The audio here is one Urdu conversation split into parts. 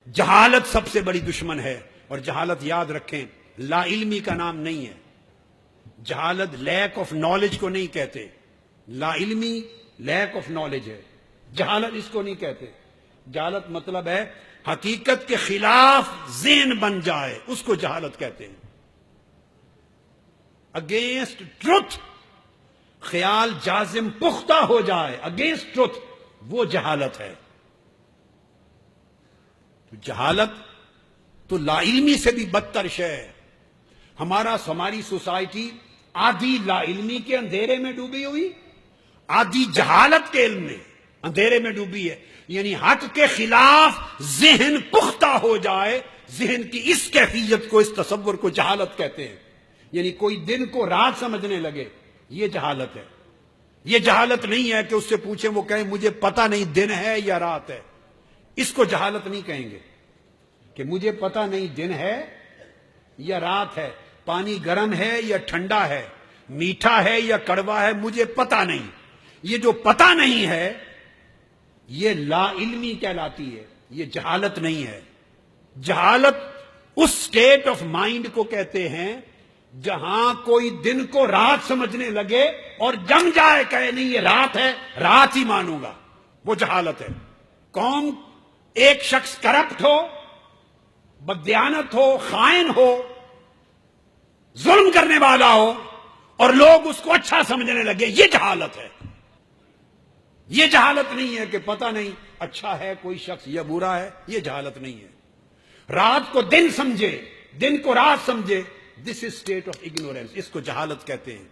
جہالت سب سے بڑی دشمن ہے، اور جہالت یاد رکھیں لا علمی کا نام نہیں ہے. جہالت لیک آف نالج کو نہیں کہتے، لا علمی لیک آف نالج ہے، جہالت اس کو نہیں کہتے. جہالت مطلب ہے حقیقت کے خلاف ذہن بن جائے، اس کو جہالت کہتے ہیں. اگینسٹ ٹروتھ خیال جازم پختہ ہو جائے، اگینسٹ ٹروتھ، وہ جہالت ہے. تو جہالت تو لا علمی سے بھی بدتر شے ہے. ہماری سوسائٹی آدھی لا علمی کے اندھیرے میں ڈوبی ہوئی، آدھی جہالت کے علم میں اندھیرے میں ڈوبی ہے. یعنی حق کے خلاف ذہن پختہ ہو جائے، ذہن کی اس کیفیت کو، اس تصور کو جہالت کہتے ہیں. یعنی کوئی دن کو رات سمجھنے لگے، یہ جہالت ہے. یہ جہالت نہیں ہے کہ اس سے پوچھیں وہ کہیں مجھے پتہ نہیں دن ہے یا رات ہے. اس کو جہالت نہیں کہیں گے کہ مجھے پتہ نہیں دن ہے یا رات ہے، پانی گرم ہے یا ٹھنڈا ہے، میٹھا ہے یا کڑوا ہے، مجھے پتہ نہیں. یہ جو پتہ نہیں ہے یہ لا علمی کہلاتی ہے، یہ جہالت نہیں ہے. جہالت اس سٹیٹ آف مائنڈ کو کہتے ہیں جہاں کوئی دن کو رات سمجھنے لگے اور جم جائے، کہے نہیں یہ رات ہے، رات ہی مانوں گا، وہ جہالت ہے. قوم ایک شخص کرپٹ ہو، بددیانت ہو، خائن ہو، ظلم کرنے والا ہو، اور لوگ اس کو اچھا سمجھنے لگے، یہ جہالت ہے. یہ جہالت نہیں ہے کہ پتہ نہیں اچھا ہے کوئی شخص یا برا ہے، یہ جہالت نہیں ہے. رات کو دن سمجھے، دن کو رات سمجھے، دس از اسٹیٹ آف اگنورینس، اس کو جہالت کہتے ہیں.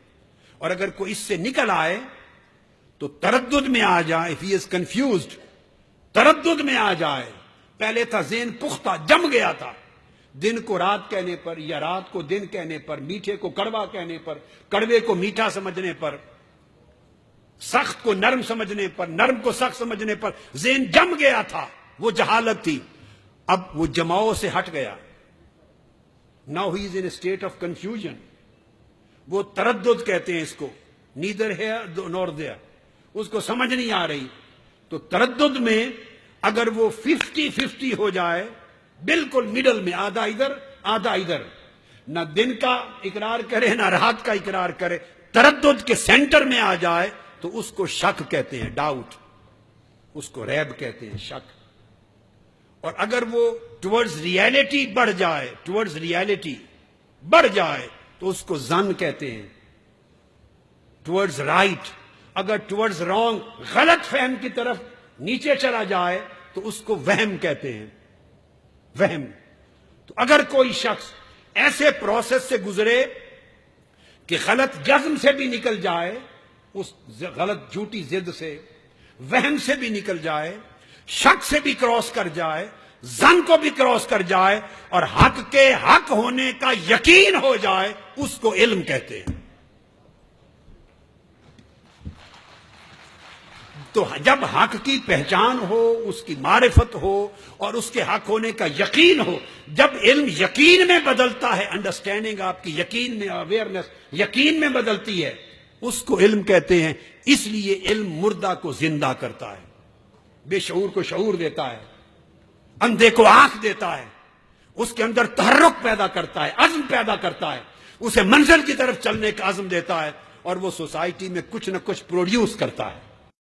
اور اگر کوئی اس سے نکل آئے تو تردد میں آ جائے، if he is confused، تردد میں آ جائے. پہلے تھا ذہن پختہ، جم گیا تھا، دن کو رات کہنے پر یا رات کو دن کہنے پر، میٹھے کو کڑوا کہنے پر، کڑوے کو میٹھا سمجھنے پر، سخت کو نرم سمجھنے پر، نرم کو سخت سمجھنے پر ذہن جم گیا تھا، وہ جہالت تھی. اب وہ جماؤ سے ہٹ گیا. Now he is in a state of confusion. وہ تردد کہتے ہیں اس کو، neither here nor there، اس کو سمجھ نہیں آ رہی. تو تردد میں اگر وہ 50-50 ہو جائے، بالکل مڈل میں، آدھا ادھر آدھا ادھر، نہ دن کا اقرار کرے نہ رات کا اقرار کرے، تردد کے سینٹر میں آ جائے تو اس کو شک کہتے ہیں، ڈاؤٹ. اس کو ریب کہتے ہیں، شک. اور اگر وہ ٹورڈز ریالٹی بڑھ جائے، ٹورڈز ریالٹی بڑھ جائے تو اس کو ظن کہتے ہیں، ٹورڈز رائٹ. اگر ٹورڈز رانگ، غلط فہم کی طرف نیچے چلا جائے تو اس کو وہم کہتے ہیں، وہم. تو اگر کوئی شخص ایسے پروسیس سے گزرے کہ غلط جزم سے بھی نکل جائے، اس غلط جھوٹی ضد سے، وہم سے بھی نکل جائے، شک سے بھی کراس کر جائے، ظن کو بھی کراس کر جائے، اور حق کے حق ہونے کا یقین ہو جائے، اس کو علم کہتے ہیں. تو جب حق کی پہچان ہو، اس کی معرفت ہو، اور اس کے حق ہونے کا یقین ہو، جب علم یقین میں بدلتا ہے، انڈرسٹینڈنگ آپ کی یقین میں، اویئرنیس یقین میں بدلتی ہے، اس کو علم کہتے ہیں. اس لیے علم مردہ کو زندہ کرتا ہے، بے شعور کو شعور دیتا ہے، اندھے کو آنکھ دیتا ہے، اس کے اندر تحرک پیدا کرتا ہے، عزم پیدا کرتا ہے، اسے منزل کی طرف چلنے کا عزم دیتا ہے، اور وہ سوسائٹی میں کچھ نہ کچھ پروڈیوس کرتا ہے.